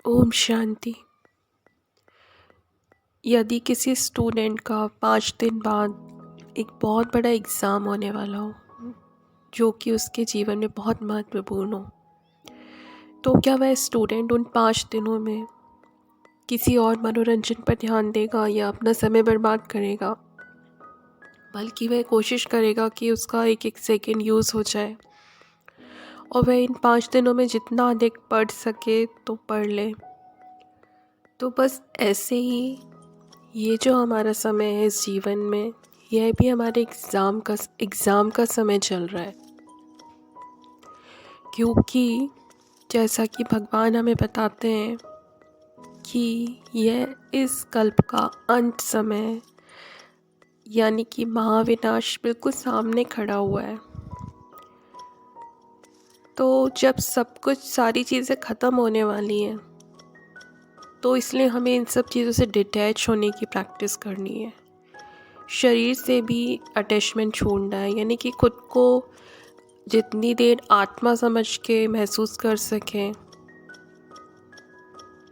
ओम शांति। यदि किसी स्टूडेंट का 5 दिन बाद एक बहुत बड़ा एग्ज़ाम होने वाला हो जो कि उसके जीवन में बहुत महत्वपूर्ण हो, तो क्या वह स्टूडेंट उन 5 दिनों में किसी और मनोरंजन पर ध्यान देगा या अपना समय बर्बाद करेगा? बल्कि वह कोशिश करेगा कि उसका एक एक सेकंड यूज़ हो जाए और वह इन 5 दिनों में जितना अधिक पढ़ सके तो पढ़ ले। तो बस ऐसे ही ये जो हमारा समय है इस जीवन में, यह भी हमारे एग्ज़ाम का समय चल रहा है, क्योंकि जैसा कि भगवान हमें बताते हैं कि यह इस कल्प का अंत समय यानी कि महाविनाश बिल्कुल सामने खड़ा हुआ है। तो जब सब कुछ सारी चीज़ें ख़त्म होने वाली हैं, तो इसलिए हमें इन सब चीज़ों से डिटैच होने की प्रैक्टिस करनी है। शरीर से भी अटैचमेंट छोड़ना है, यानी कि खुद को जितनी देर आत्मा समझ के महसूस कर सकें,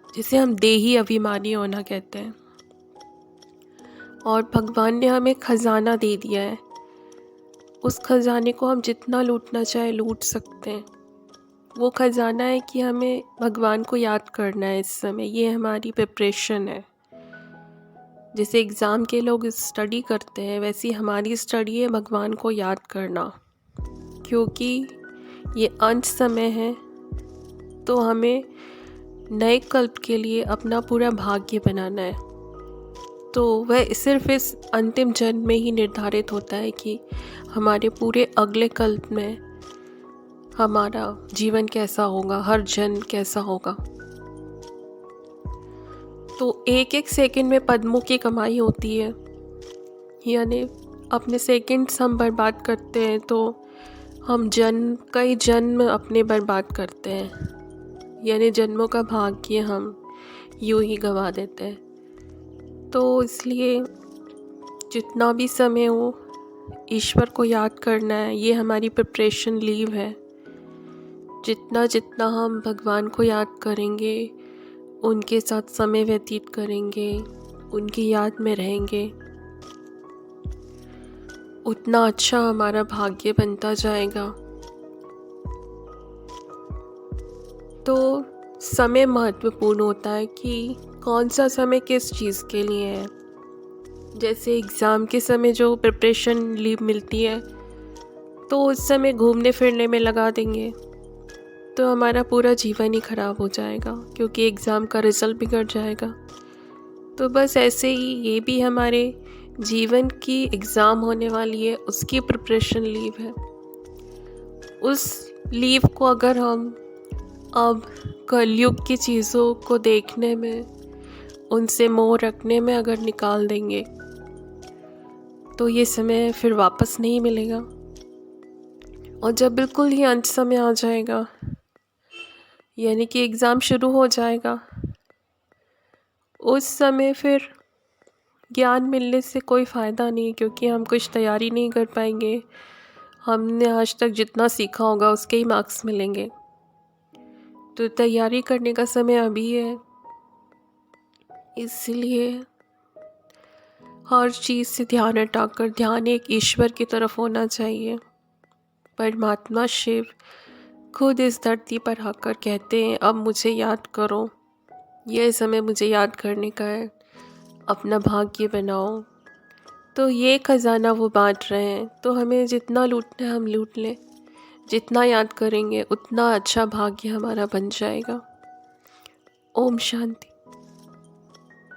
जिसे हम देही अभिमानी होना कहते हैं। और भगवान ने हमें ख़जाना दे दिया है, उस ख़जाने को हम जितना लूटना चाहे लूट सकते हैं। वो ख़जाना है कि हमें भगवान को याद करना है इस समय। ये हमारी प्रिपरेशन है। जैसे एग्ज़ाम के लोग स्टडी करते हैं, वैसी हमारी स्टडी है भगवान को याद करना, क्योंकि ये अंत समय है। तो हमें नए कल्प के लिए अपना पूरा भाग्य बनाना है। तो वह सिर्फ इस अंतिम जन्म में ही निर्धारित होता है कि हमारे पूरे अगले कल्प में हमारा जीवन कैसा होगा, हर जन्म कैसा होगा। तो एक एक सेकंड में पद्मों की कमाई होती है, यानी अपने सेकंड्स हम बर्बाद करते हैं तो हम कई जन्म अपने बर्बाद करते हैं, यानी जन्मों का भाग्य हम यूं ही गंवा देते हैं। तो इसलिए जितना भी समय हो ईश्वर को याद करना है। ये हमारी प्रिपरेशन लीव है। जितना जितना हम भगवान को याद करेंगे, उनके साथ समय व्यतीत करेंगे, उनकी याद में रहेंगे, उतना अच्छा हमारा भाग्य बनता जाएगा। तो समय महत्वपूर्ण होता है कि कौन सा समय किस चीज़ के लिए है। जैसे एग्ज़ाम के समय जो प्रिपरेशन लीव मिलती है, तो उस समय घूमने फिरने में लगा देंगे तो हमारा पूरा जीवन ही ख़राब हो जाएगा, क्योंकि एग्ज़ाम का रिज़ल्ट बिगड़ जाएगा। तो बस ऐसे ही ये भी हमारे जीवन की एग्ज़ाम होने वाली है, उसकी प्रिपरेशन लीव है। उस लीव को अगर हम अब कलयुग की चीज़ों को देखने में, उनसे मोह रखने में अगर निकाल देंगे, तो ये समय फिर वापस नहीं मिलेगा। और जब बिल्कुल ही अंत समय आ जाएगा, यानी कि एग्ज़ाम शुरू हो जाएगा, उस समय फिर ज्ञान मिलने से कोई फ़ायदा नहीं, क्योंकि हम कुछ तैयारी नहीं कर पाएंगे। हमने आज तक जितना सीखा होगा उसके ही मार्क्स मिलेंगे। तो तैयारी करने का समय अभी है। इसलिए हर चीज़ से ध्यान हटाकर ध्यान एक ईश्वर की तरफ होना चाहिए। परमात्मा शिव खुद इस धरती पर आकर कहते हैं, अब मुझे याद करो, यह समय मुझे याद करने का है, अपना भाग्य बनाओ। तो ये ख़जाना वो बांट रहे हैं। तो हमें जितना लूटना है हम लूट लें, जितना याद करेंगे उतना अच्छा भाग्य हमारा बन जाएगा। ओम शांति।